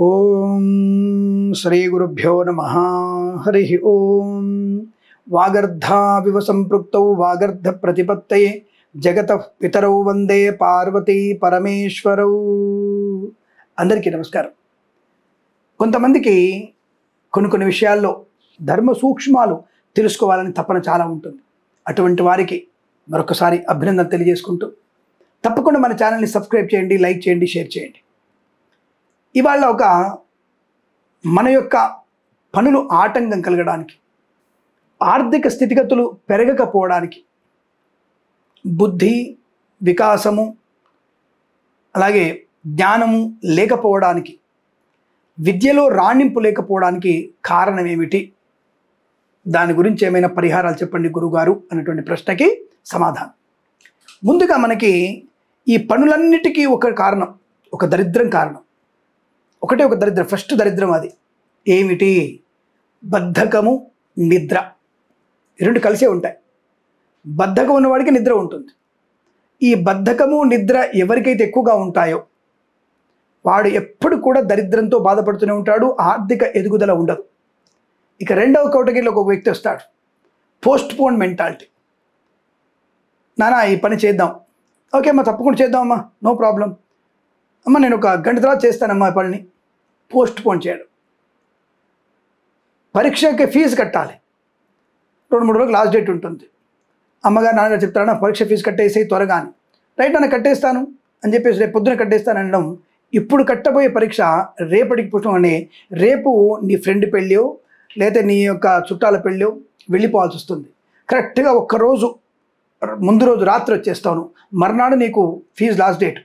ఓం శ్రీ గురుభ్యో నమః. హరి ఓం. వాగర్ధావివ సంపృక్తౌ వాగర్ధ ప్రతిపత్తయే జగతః పితరౌ వందే పార్వతీ పరమేశ్వరౌ. అందరికీ నమస్కారం. కొంతమందికి కొన్ని విషయాల్లో ధర్మ సూక్ష్మాలు తెలుసుకోవాలని తపన చాలా ఉంటుంది. అటువంటి వారికి మరొకసారి అభినందన తెలియజేసుకుంటూ తప్పకుండా మన ఛానల్ని సబ్స్క్రైబ్ చేయండి, లైక్ చేయండి, షేర్ చేయండి. ఇవాళ మన యొక్క పనులు ఆటంకం కలగడానికి, ఆర్థిక స్థితిగతులు పెరగకపోవడానికి, బుద్ధి వికాసము అలాగే జ్ఞానము లేకపోవడానికి, విద్యలో రాణింపు లేకపోవడానికి కారణం ఏమిటి, దాని గురించి ఏమైనా పరిహారాలు చెప్పండి గురుగారు అన్నటువంటి ప్రశ్నకి సమాధానం. ముందుగా మనకి ఈ పనులన్నిటికీ ఒక కారణం, ఒక దరిద్రం కారణం. ఒక దరిద్రం, ఫస్ట్ దరిద్రం అది ఏమిటి? బద్ధకము, నిద్ర. ఈ రెండు కలిసే ఉంటాయి. బద్ధకం ఉన్నవాడికి నిద్ర ఉంటుంది. ఈ బద్ధకము నిద్ర ఎవరికైతే ఎక్కువగా ఉంటాయో వాడు ఎప్పుడు కూడా దరిద్రంతో బాధపడుతూనే ఉంటాడు, ఆర్థిక ఎదుగుదల ఉండదు. ఇక రెండవ కేటగిరీలో ఒక వ్యక్తి వస్తాడు, పోస్ట్ పోన్ మెంటాలిటీ. నానా ఈ పని చేద్దాం, ఓకే అమ్మా తప్పకుండా చేద్దామమ్మా, నో ప్రాబ్లం అమ్మ, నేను ఒక గంట తర్వాత చేస్తానమ్మా ఈ పనిని. పోస్ట్ పోన్ చేయడం. పరీక్షకి ఫీజు కట్టాలి, 2-3 రోజులు లాస్ట్ డేట్ ఉంటుంది. అమ్మగారు నాన్నగారు చెప్తారా, పరీక్ష ఫీజు కట్టేసి త్వరగా అని. రైట్ అన్న కట్టేస్తాను అని చెప్పేసి రేపు పొద్దున కట్టేస్తాను అనడం. ఇప్పుడు కట్టబోయే పరీక్ష రేపటికి పుట్టమని, రేపు నీ ఫ్రెండ్ పెళ్ళో లేదా నీ యొక్క చుట్టాల పెళ్ళో వెళ్ళిపోవాల్సి వస్తుంది. కరెక్ట్గా ఒక్కరోజు ముందు రోజు రాత్రి వచ్చేస్తాను, మర్నాడు నీకు ఫీజు లాస్ట్ డేట్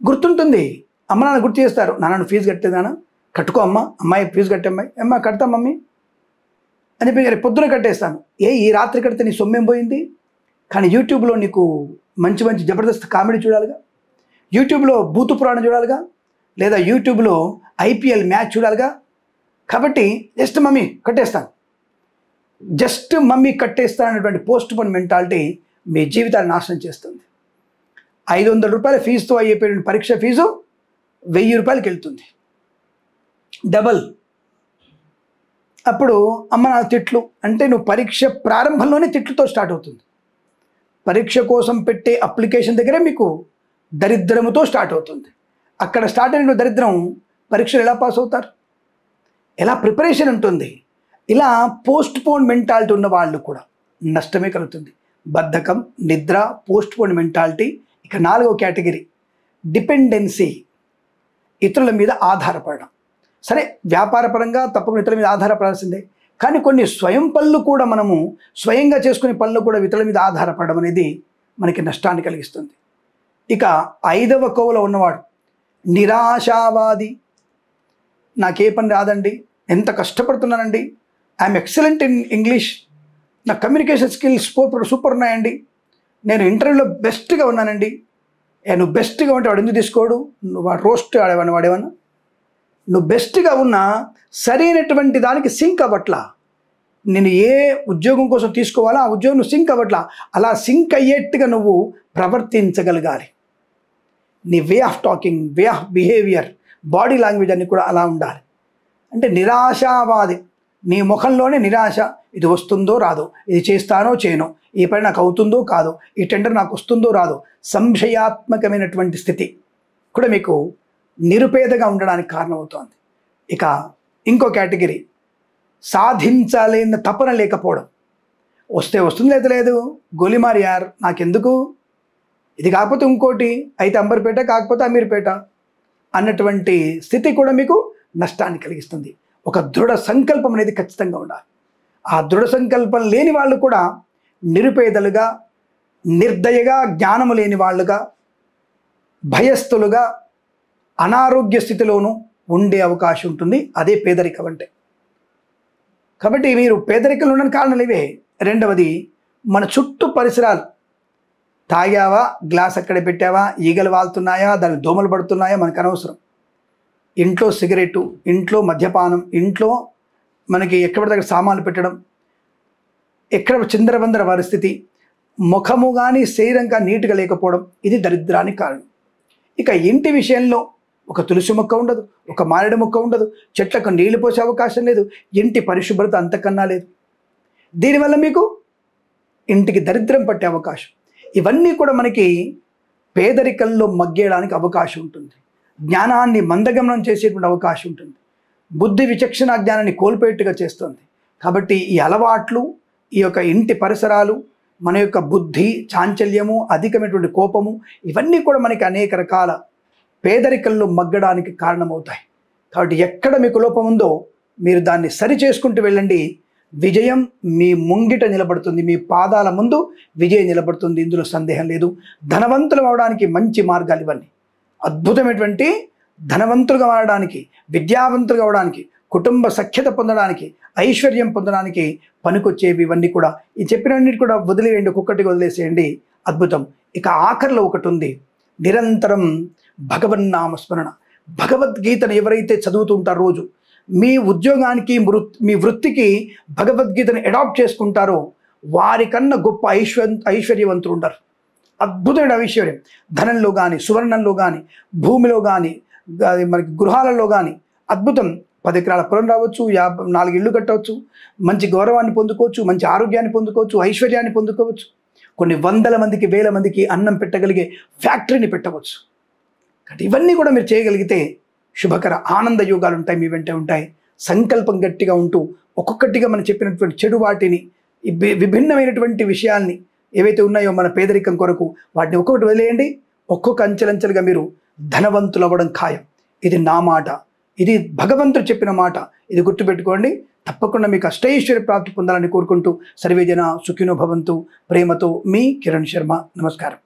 గుర్తుంటుంది. అమ్మ నాన్న గుర్తు చేస్తారు, నాన్న ఫీజు కట్టేదానా, కట్టుకో అమ్మ, అమ్మాయి ఫీజు కట్టే అమ్మాయి, అమ్మ కడతా మమ్మీ అని చెప్పి రేపు పొద్దున కట్టేస్తాను. ఈ రాత్రి కడితే నీ సొమ్మేం పోయింది? కానీ యూట్యూబ్లో నీకు మంచి మంచి జబర్దస్త్ కామెడీ చూడాలిగా, యూట్యూబ్లో భూతు పురాణం చూడాలిగా, లేదా యూట్యూబ్లో IPL మ్యాచ్ చూడాలిగా. కాబట్టి జస్ట్ మమ్మీ కట్టేస్తాను, జస్ట్ మమ్మీ కట్టేస్తాను అనేటువంటి పోస్ట్ పోన్ మెంటాలిటీ మీ జీవితాన్ని నాశనం చేస్తుంది. 500 రూపాయల ఫీజుతో అయిపోయిన పరీక్ష ఫీజు 1000 రూపాయలకి వెళ్తుంది, డబల్. అప్పుడు అమ్మ నా తిట్లు అంటే, నువ్వు పరీక్ష ప్రారంభంలోనే తిట్లతో స్టార్ట్ అవుతుంది. పరీక్ష కోసం పెట్టే అప్లికేషన్ దగ్గరే మీకు దరిద్రముతో స్టార్ట్ అవుతుంది. అక్కడ స్టార్ట్ అయిన దరిద్రం పరీక్షలు ఎలా పాస్ అవుతారు, ఎలా ప్రిపరేషన్ ఉంటుంది. ఇలా పోస్ట్ పోన్ మెంటాలిటీ ఉన్న వాళ్ళు కూడా నష్టమే కలుగుతుంది. బద్ధకం, నిద్ర, పోస్ట్ పోన్ మెంటాలిటీ. ఇక 4వ కేటగిరీ డిపెండెన్సీ, ఇతరుల మీద ఆధారపడడం. సరే, వ్యాపారపరంగా తప్పకుండా ఇతరుల మీద ఆధారపడాల్సిందే, కానీ కొన్ని స్వయం పనులు కూడా, మనము స్వయంగా చేసుకునే పనులు కూడా ఇతరుల మీద ఆధారపడడం అనేది మనకి నష్టాన్ని కలిగిస్తుంది. ఇక 5వ కోవలో ఉన్నవాడు నిరాశావాది. నాకే పని రాదండి, ఎంత కష్టపడుతున్నానండి, ఐఎమ్ ఎక్సలెంట్ ఇన్ ఇంగ్లీష్, నా కమ్యూనికేషన్ స్కిల్స్ సూపర్ ఉన్నాయండి, నేను ఇంటర్వ్యూలో బెస్ట్గా ఉన్నానండి. నువ్వు బెస్ట్గా ఉంటే వాడు ఎందుకు తీసుకోడు? నువ్వు వాడు రోస్ట్ వాడేమన్నా, నువ్వు బెస్ట్గా ఉన్నా సరైనటువంటి దానికి సింక్ అవ్వట్లా. నేను ఏ ఉద్యోగం కోసం తీసుకోవాలో ఆ ఉద్యోగం నువ్వు సింక్ అవ్వట్లా. అలా సింక్ అయ్యేట్టుగా నువ్వు ప్రవర్తించగలగాలి. నీ way of talking, way of behaviour, body language అన్నీ కూడా అలా ఉండాలి. అంటే నిరాశావాది, నీ ముఖంలోనే నిరాశ. ఇది వస్తుందో రాదో, ఇది చేస్తానో చేయనో, ఈ పని నాకు అవుతుందో కాదో, ఈ టెండర్ నాకు వస్తుందో రాదో, సంశయాత్మకమైనటువంటి స్థితి కూడా మీకు నిరుపేదగా ఉండడానికి కారణమవుతోంది. ఇక ఇంకో కేటగిరీ సాధించాలన్న తపన లేకపోవడం. వస్తే వస్తుంది, లేదా లేదు, గోలిమార్ యార్, నాకెందుకు, ఇది కాకపోతే ఇంకోటి, అయితే అంబర్పేట కాకపోతే అమీర్పేట అన్నటువంటి స్థితి కూడా మీకు నష్టాన్ని కలిగిస్తుంది. ఒక దృఢ సంకల్పం అనేది ఖచ్చితంగా ఉండాలి. ఆ దృఢ సంకల్పం లేని వాళ్ళు కూడా నిరుపేదలుగా, నిర్దయగా, జ్ఞానము లేని వాళ్ళుగా, భయస్థులుగా, అనారోగ్య స్థితిలోనూ ఉండే అవకాశం ఉంటుంది. అదే పేదరికం అంటే. కాబట్టి మీరు పేదరికంలో ఉండడానికి కారణాలు ఇవే. రెండవది, మన చుట్టూ పరిసరాలు, తాగావా, గ్లాస్ అక్కడే పెట్టావా, ఈగలు వాళ్తున్నాయా, దానికి దోమలు పడుతున్నాయా మనకు అనవసరం. ఇంట్లో సిగరెట్టు, ఇంట్లో మద్యపానం, ఇంట్లో మనకి ఎక్కడ దగ్గర సామాన్లు పెట్టడం, ఎక్కడ చిందరవందర పరిస్థితి, ముఖము కానీ శరీరం కానీ నీట్గా లేకపోవడం, ఇది దరిద్రానికి కారణం. ఇక ఇంటి విషయంలో ఒక తులసి మొక్క ఉండదు, ఒక మారేడు మొక్క ఉండదు, చెట్లకు నీళ్లు పోసే అవకాశం లేదు, ఇంటి పరిశుభ్రత అంతకన్నా లేదు. దీనివల్ల మీకు ఇంటికి దరిద్రం పట్టే అవకాశం. ఇవన్నీ కూడా మనకి పేదరికంలో మగ్గేయడానికి అవకాశం ఉంటుంది, జ్ఞానాన్ని మందగమనం చేసేటువంటి అవకాశం ఉంటుంది, బుద్ధి విచక్షణ జ్ఞానాన్ని కోల్పోయేట్టుగా చేస్తుంది. కాబట్టి ఈ అలవాట్లు, ఈ యొక్క ఇంటి పరిసరాలు, మన యొక్క బుద్ధి చాంచల్యము, అధికమైనటువంటి కోపము, ఇవన్నీ కూడా మనకి అనేక రకాల పేదరికంలో మగ్గడానికి కారణమవుతాయి. కాబట్టి ఎక్కడ మీకు లోపం ఉందో మీరు దాన్ని సరి చేసుకుంటూ వెళ్ళండి. విజయం మీ ముంగిట నిలబడుతుంది, మీ పాదాల ముందు విజయం నిలబడుతుంది, ఇందులో సందేహం లేదు. ధనవంతులు అవడానికి మంచి మార్గాలు ఇవన్నీ. అద్భుతమైనటువంటి ధనవంతులుగా మారడానికి, విద్యావంతులుగా అవడానికి, కుటుంబ సఖ్యత పొందడానికి, ఐశ్వర్యం పొందడానికి పనికొచ్చేవి ఇవన్నీ కూడా. ఈ చెప్పినన్నిటి కూడా వదిలేయండి, ఒక్కొక్కటిగా వదిలేసేయండి. అద్భుతం. ఇక ఆఖరిలో ఒకటి ఉంది, నిరంతరం భగవన్నామస్మరణ. భగవద్గీతను ఎవరైతే చదువుతూ ఉంటారో రోజు, మీ ఉద్యోగానికి మీ వృత్తికి భగవద్గీతను అడాప్ట్ చేసుకుంటారో వారికన్నా గొప్ప ఐశ్వర్యవంతులు ఉంటారు. అద్భుతమైన ఐశ్వర్యం, ధనంలో కానీ, సువర్ణంలో కానీ, భూమిలో కానీ, మనకి గృహాలలో కానీ అద్భుతం. 10 ఎకరాల పొలం రావచ్చు, 4 ఇళ్ళు కట్టవచ్చు, మంచి గౌరవాన్ని పొందుకోవచ్చు, మంచి ఆరోగ్యాన్ని పొందుకోవచ్చు, ఐశ్వర్యాన్ని పొందుకోవచ్చు, కొన్ని వందల మందికి, వేల మందికి అన్నం పెట్టగలిగే ఫ్యాక్టరీని పెట్టవచ్చు. కాబట్టి ఇవన్నీ కూడా మీరు చేయగలిగితే శుభకర ఆనంద యోగాలు ఉంటాయి, మీ వెంటే ఉంటాయి. సంకల్పం గట్టిగా ఉంటూ ఒక్కొక్కటిగా మనం చెప్పినటువంటి చెడు వాటిని, విభిన్నమైనటువంటి విషయాల్ని ఏవైతే ఉన్నాయో మన పేదరికం కొరకు, వాటిని ఒక్కొక్కటి వదిలేయండి. ఒక్కొక్క అంచెలంచెలుగా మీరు ధనవంతులు అవ్వడం ఖాయం. ఇది నా మాట, ఇది భగవంతుడు చెప్పిన మాట. ఇది గుర్తుపెట్టుకోండి. తప్పకుండా మీకు అష్టైశ్వర్య ప్రాప్తి పొందాలని కోరుకుంటూ సర్వేజన సుఖినో భవంతు. ప్రేమతో మీ కిరణ్ శర్మ. నమస్కారం.